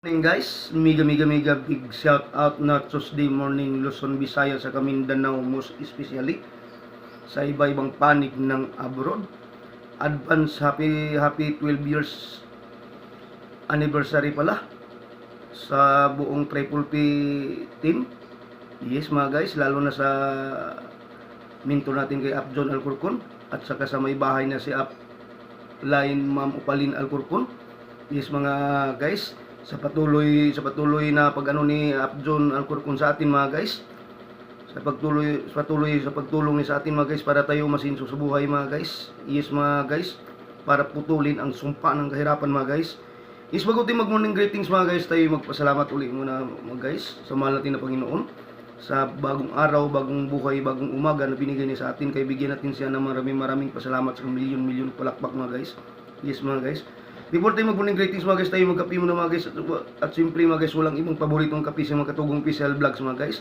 Morning guys, mega big shout out na Tuesday morning Luzon, Visayas sa Mindanao, most especially sa iba-ibang panig ng abroad. Advance happy 12 years anniversary pala sa buong Triple P team. Yes mga guys, lalo na sa mentor natin kay John Alcorcon at saka sa may bahay na si Line Ma'am Upalin Alcorcon. Yes mga guys, sa patuloy na pag-ano ni John Alcorcon sa atin mga guys, sa pagtulong ni sa atin mga guys, para tayo masinso sa buhay mga guys. Yes mga guys, para putulin ang sumpa ng kahirapan mga guys. Yes, bago tayo mag-morning greetings mga guys, tayo magpasalamat uli muna mga guys sa mahal natin na Panginoon sa bagong araw, bagong buhay, bagong umaga na binigay niya sa atin. Kaya bigyan natin siya ng maraming pasalamat sa milyon palakpak mga guys. Yes mga guys, before tayo mag-morning greetings mga guys, tayo magkape muna mga guys. At simple mga guys, walang ibang paboritong kape sa mga katugong PCL Vlogs mga guys,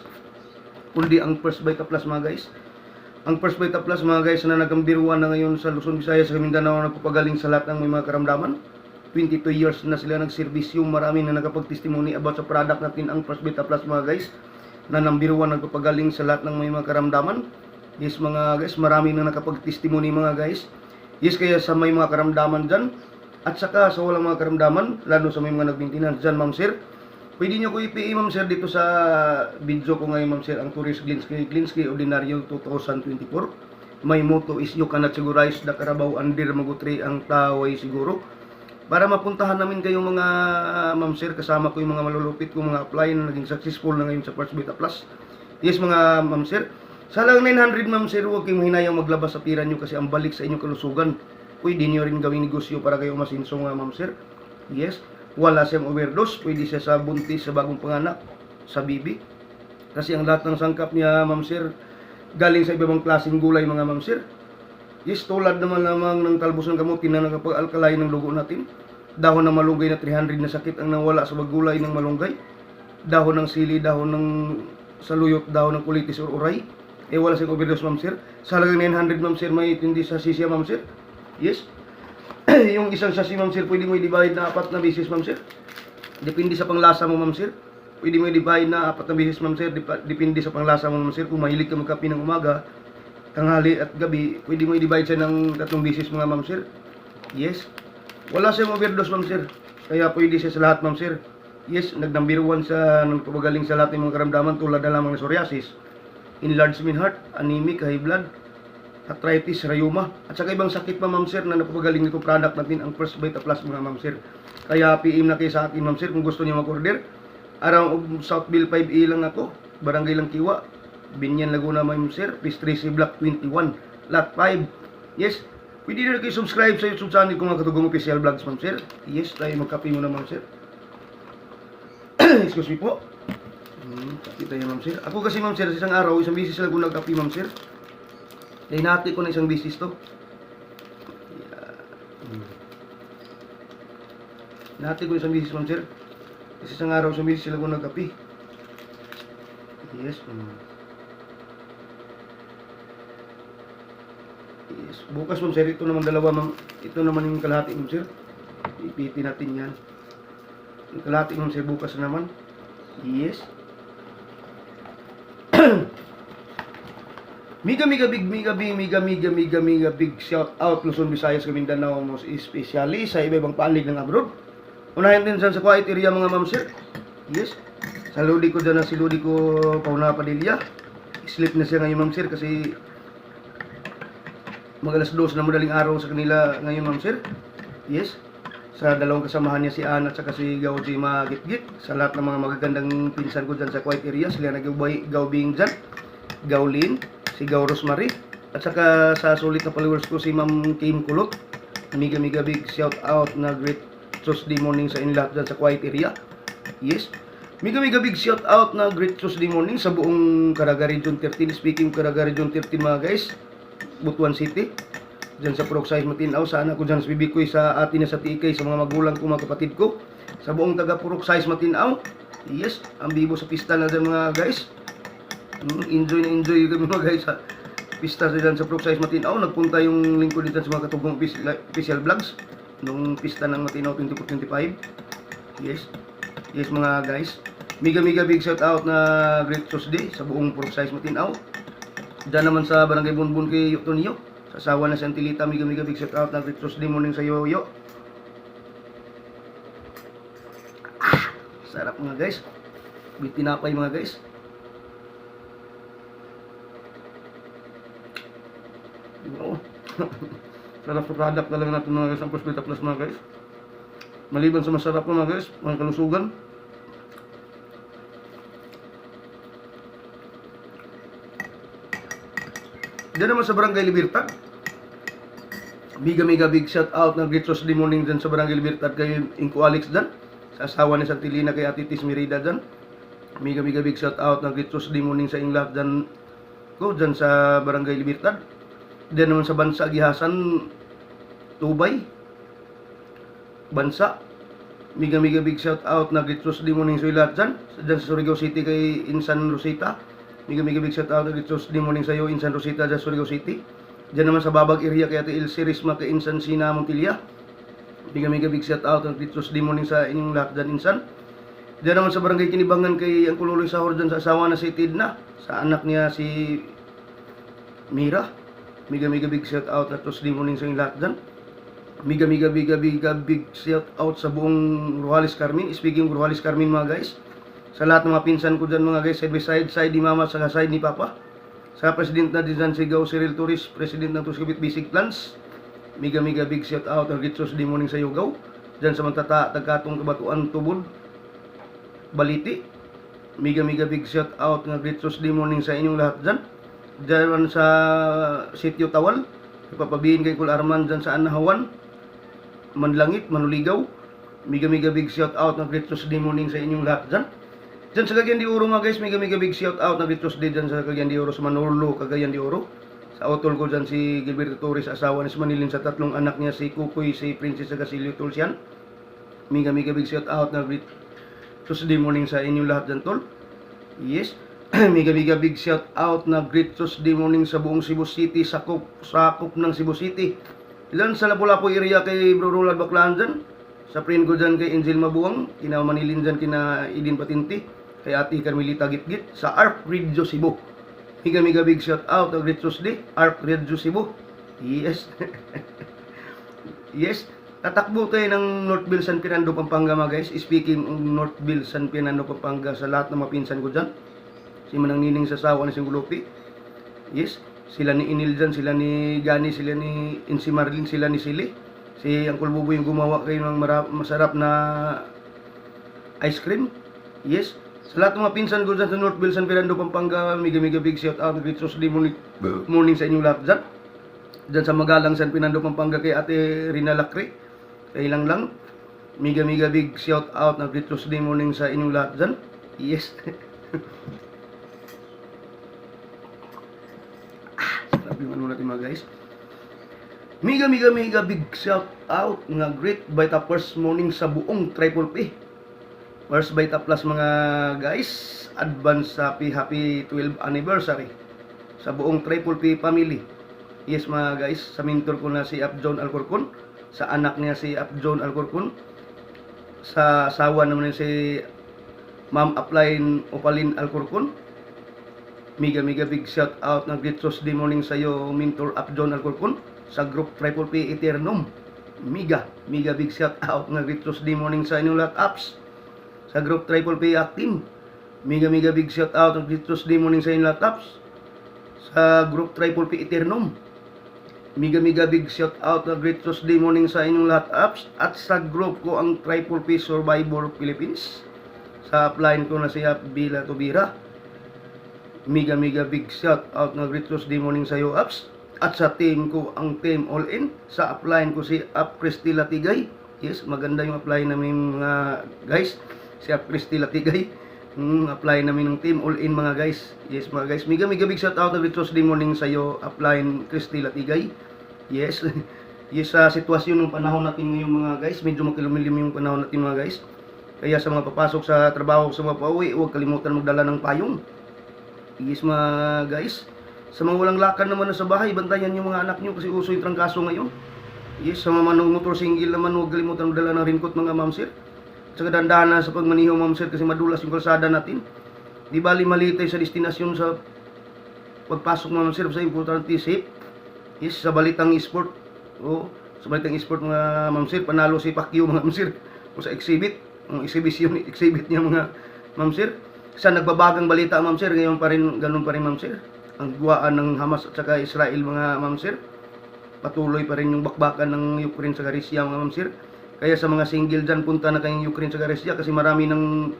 kundi ang First Vita Plus mga guys. Ang First Vita Plus mga guys na nagambiruan na ngayon sa Luzon, Visayas, sa Mindanao, nagpapagaling sa lahat ng may mga karamdaman. 22 years na sila nagservisyo. Marami na nakapag-testimony about sa product natin, ang First Vita Plus mga guys, na nambiruan nagpapagaling sa lahat ng may mga karamdaman. Yes mga guys, marami na nakapag-testimony mga guys. Yes, kaya sa may mga karamdaman dyan, at saka sa walang mga karamdaman, lalo sa may mga nag-maintenance dyan ma'am sir, pwede nyo ko i-PA ma'am sir dito sa video ko ngayon ma'am sir, ang Tourist Glinsky Ordinaryo 2024. My motto is, you cannot segurize the Carabao under magutri ang taway siguro. Para mapuntahan namin kayong mga ma'am sir, kasama ko yung mga malulupit kong mga apply na naging successful na ngayon sa First Vita Plus. Yes mga ma'am sir, sa lang 900 ma'am sir, huwag kayong hinayang maglabas sa pira nyo kasi ang balik sa inyong kalusugan. Pwede nyo rin gawing negosyo para kayo masinso nga ma'am sir. Yes, wala siyang overdose, pwede siya sa buntis, sa bagong panganak, sa bibi. Kasi ang lahat ng sangkap niya ma'am sir, galing sa ibang klaseng gulay mga ma'am sir. Yes, tulad naman lamang ng talbos ng kamutin na nakapag-alkalay ng dugo natin. Dahon ng malunggay na 300 na sakit ang nawala sa gulay ng malunggay. Dahon ng sili, dahon ng saluyot, dahon ng kulitis or uray. Wala siyang overdose ma'am sir. Sa halagang 900 ma'am sir, may tindi sa sisya ma'am sir. Yes. Yung isang sachet ma'am sir, pwede mo i-divide na 4 na beses ma'am sir. Depende sa panglasa mo ma'am sir. Pwede mo i-divide na 4 na beses ma'am sir. Depende sa panglasa mo ma'am sir. Kung mahilig ka magkape ng umaga, tanghali at gabi, pwede mo i-divide siya ng 3 beses mga ma'am sir. Yes. Wala siyang overdose ma'am sir. Kaya pwede siya sa lahat ma'am sir. Yes, nag-number 1 sa nagpapagaling sa lahat ng mga karamdaman tulad na lamang ng psoriasis, enlargement heart, anemic, high blood, arthritis, rheuma, at saka ibang sakit pa ma'am sir na napapagaling nito product natin, ang First Vita Plus mga ma'am sir. Kaya PM na kayo sa akin ma'am sir kung gusto niyo mag-order. Around Southville 5A lang ako, Barangay Langkiwa, Binyan, Laguna ma'am sir, Pistrisi Block 21, Lot 5. Yes, pwede na kayo subscribe sa YouTube channel ko mga katugong official vlogs ma'am sir. Yes, tayo magkape muna ma'am sir. Excuse me po. Kape tayo ma'am sir. Ako kasi ma'am sir, isang araw, isang beses lang ako nagkape ma'am sir. Dahil nati ko na isang bisis to. Nati ko isang bisis ma'am sir. Kasi isang araw, isang bisis sila ko nagkape. Yes. Yes. Bukas ma'am sir, ito naman dalawa ma'am. Ito naman yung kalahati ma'am sir. Ipiti natin yan. Yung kalahati ma'am sir, bukas naman. Yes. Mega big shout out Luzon, Visayas, Mindanao, most especially sa iba-ibang panig ng abroad. Unahin din dyan sa quiet area mga ma'am sir. Yes. Sa lodi ko dyan na si lodi ko Pauna Padilla. Sleep na siya ngayon ma'am sir kasi mag-alas 2 na madaling araw sa kanila ngayon ma'am sir. Yes. Sa dalawang kasamahan niya si Ann at saka si Gauji Magitgit. Sa lahat ng mga magagandang pinsan ko dyan sa quiet area, sila nag-gaubing dyan. Gaulin, si Gaw Rosemary, at saka sa sulit na followers ko si Ma'am Kim Kulot. Mega big shout out na great Tuesday morning sa inlahat dyan sa quiet area. Yes. Mega big shout out na great Tuesday morning sa buong Caraga Region 13. Speaking Caraga Region 13 mga guys, Butuan City, dyan sa Purok Size Matinao. Sana ko dyan sa bibikoy sa atin na sa TK, sa mga magulang ko, mga kapatid ko, sa buong taga Purok Size Matinao. Yes, ang bibo sa pista na dyan mga guys. Enjoy kami mga guys sa pista dyan sa Purok Size Matinao. Nagpunta yung lingkod dito sa mga katugong official vlogs nung pista ng Matinao 24-25. Yes. Yes mga guys. Mega big shout out na Great Tuesday sa buong Purok Size Matinaw. Diyan naman sa Barangay Bunbun kay Tonyo. Sa asawa na si Antilita, mega big shout out na Great Tuesday morning sa Yoyo. Sarap mga guys. May tinapay mga guys. Oo. Sarap sa product talaga natin mga guys, ang Prosperita Plus mga guys. Maliban sa masarap mga guys, mga kalusugan. Diyan naman sa Barangay Libertad. Mega big shout out na Great Tuesday morning dyan sa Barangay Libertad kay Inko Alex dyan. Sa asawa ni Santilina kay Ate Tis Merida dyan. Mega big shout out na Great Tuesday morning sa Inglav dyan ko dyan sa Barangay Libertad. Diyan naman sa Bansa Gihasan, Tubay, Bansa. Mega big shout out na Great Tuesday morning sa ilat dyan. Dyan sa Surigao City kay Insan Rosita. Mega big shout out na Great Tuesday morning sa iyo Insan Rosita dyan sa Surigao City. Diyan naman sa Babag area kay Ate Elsie Risma kay Insan Sina Montilla. Mega big shout out na Great Tuesday morning sa inyong lahat dyan Insan. Diyan naman sa Barangay Kinibangan kay Uncle Luloy Sahor dyan sa asawa na si Tidna. Sa anak niya si Mira. Mega big shout out na Tuesday morning sa inyong lahat dyan. Mega big shout out sa buong Ruhalis Carmen. Speaking of Ruhalis Carmen mga guys, sa lahat ng mga pinsan ko dyan mga guys, side by side ni mama sa side ni papa. Sa President na Dizan Sigaw Cyril Torres, President ng Tuskibit Basic Plans. Mega big shout out na Great Tuesday morning sa Yugaw. Dyan sa mga tagkatong Kabatuan Tubod, Baliti. Mega big shout out na Great Tuesday morning sa inyong lahat dyan. Dyan sa Sitio Tawal, ipapabihin kay Kul Arman dyan sa Anahawan, Manlangit, Manuligaw. Mega big shout out na Great Tuesday morning sa inyong lahat dyan. Dyan sa Cagayan de Oro mga guys, mega big shout out na Great Tuesday dyan sa Cagayan de Oro, sa Manolo, Cagayan de Oro. Sa utol ko dyan si Gilberto Torres, asawa ni Manilin, sa tatlong anak niya si Kukoy, si Princess Agasilio Tulsian. Mega big shout out na Great Tuesday morning sa inyong lahat dyan tol. Yes. Mega big shout out na Great Tuesday morning sa buong Cebu City, sakop ng Cebu City. Diyan sa Lapu-Lapu area kay Bro Roland Baclaan dyan. Sa friend ko dyan kay Angel Mabuang, kina Manilin dyan, kina Idin Patinti, kay Ate Carmelita Gitgit, sa ARP Radio Cebu. Mega big shout out na Great Tuesday, ARP Radio Cebu. Yes. Yes. Tatakbo tayo ng Northville, San Fernando, Pampanga mga guys. Speaking of Northville, San Fernando, Pampanga, sa lahat ng mga pinsan ko dyan. Si Manang Nining sa asawa ni Singulupi. Yes. Sila ni Inil dyan, sila ni Gani, sila ni Insi Marlin, sila ni Sili. Si Uncle Bubo yung gumawa kayo ng masarap na ice cream. Yes. Sa lahat ng mga pinsan ko dyan sa Northville, San Fernando, Pampanga, mega big shout out na Great Tuesday morning sa inyong lahat dyan. Dyan sa Magalang, San Fernando, Pampanga kay Ate Rina Lacre. Kailang lang. Mega big shout out na Great Tuesday morning sa inyong lahat dyan. Yes. Sabi mo natin mga guys. Mega big shout out nga Great Vita First morning sa buong Triple P. First Vita Plus mga guys. Advance happy 12th anniversary sa buong Triple P family. Yes mga guys, sa mentor ko na si John Alcorcon, sa anak niya si John Alcorcon, sa asawa naman si Ma'am Upline Opalin Alcorcon. Mega big shout out na Great Tuesday morning sa iyo mentor John Alcorcon sa group Triple P Eternum. Mega big shout out na Great Tuesday morning sa inyong lahat apps sa group Triple P Active. Mega big shout out na Great Tuesday morning sa inyong lahat apps sa group Triple P Eternum. Mega big shout out na Great Tuesday morning sa inyong lahat apps at sa group ko ang Triple P Survivor Philippines. Sa upline ko na si Bila Tubira. Mega big shout out na Great Tuesday morning sa iyo apps. At sa team ko ang Team All In. Sa upline ko si Christy Latigay. Yes, maganda yung upline namin mga guys. Si Christy Latigay. Apply namin ng Team All In mga guys. Yes mga guys. Mega big shout out na Great Tuesday morning sa iyo upline Christy Latigay. Yes. Yes, sa sitwasyon ng panahon natin ngayon mga guys, medyo makilumilim yung panahon natin mga guys. Kaya sa mga papasok sa trabaho, sa mga pauwi, huwag kalimutan magdala ng payong. Yes mga guys. Sa mga walang lakan naman na sa bahay, bantayan yung mga anak nyo kasi uso yung trangkaso ngayon. Yes, sa mga motor single naman, huwag kalimutan magdala ng raincoat mga ma'am sir. saka dandana sa pagmaniho, ma'am sir, kasi madulas yung kalsada natin. Di bali mali tayo sa destinasyon sa pagpasok, ma'am sir, sa importante safe. Yes, sa balitang sport. O, sa balitang sport mga ma'am sir, panalo si Pacquiao mga ma'am sir. O sa exhibit, ang exhibit niya mga ma'am sir. Sa nagbabagang balita ma'am sir, ngayon pa rin, ganun pa rin ma'am sir. Ang guwaan ng Hamas at saka Israel mga ma'am sir. Patuloy pa rin yung bakbakan ng Ukraine sa Russia mga ma'am sir. Kaya sa mga single dyan, punta na kayong Ukraine sa Russia kasi marami ng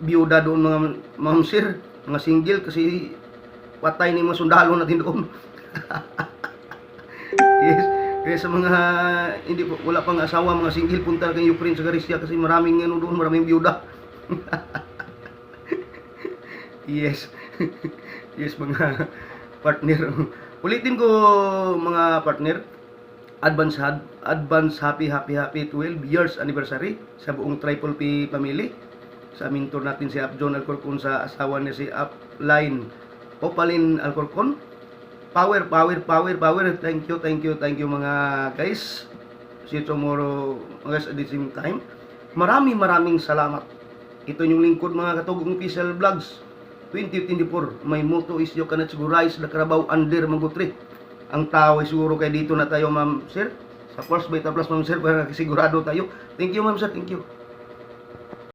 biyuda doon mga ma'am sir. Mga single kasi patay ni mga sundalo natin doon. Yes. Kaya sa mga hindi wala pang asawa, mga single, punta na kayong Ukraine sa Russia kasi maraming ano doon, maraming biyuda. Yes. Yes mga partner. Ulitin ko mga partner. Advance happy 12 years anniversary sa buong Triple P family. Sa mentor natin si John Alcorcon, sa asawa niya si Upline Opaline Alcorcon. Power. Thank you mga guys. See you tomorrow guys at the same time. Maraming salamat. Ito yung lingkod mga Katugong Official Vlogs 2024. My motto is you cannot rise the Carabao under Magutri. Ang tao ay siguro kaya dito na tayo ma'am sir. Sa First Beta Plus ma'am sir para sigurado tayo. Thank you ma'am sir. Thank you.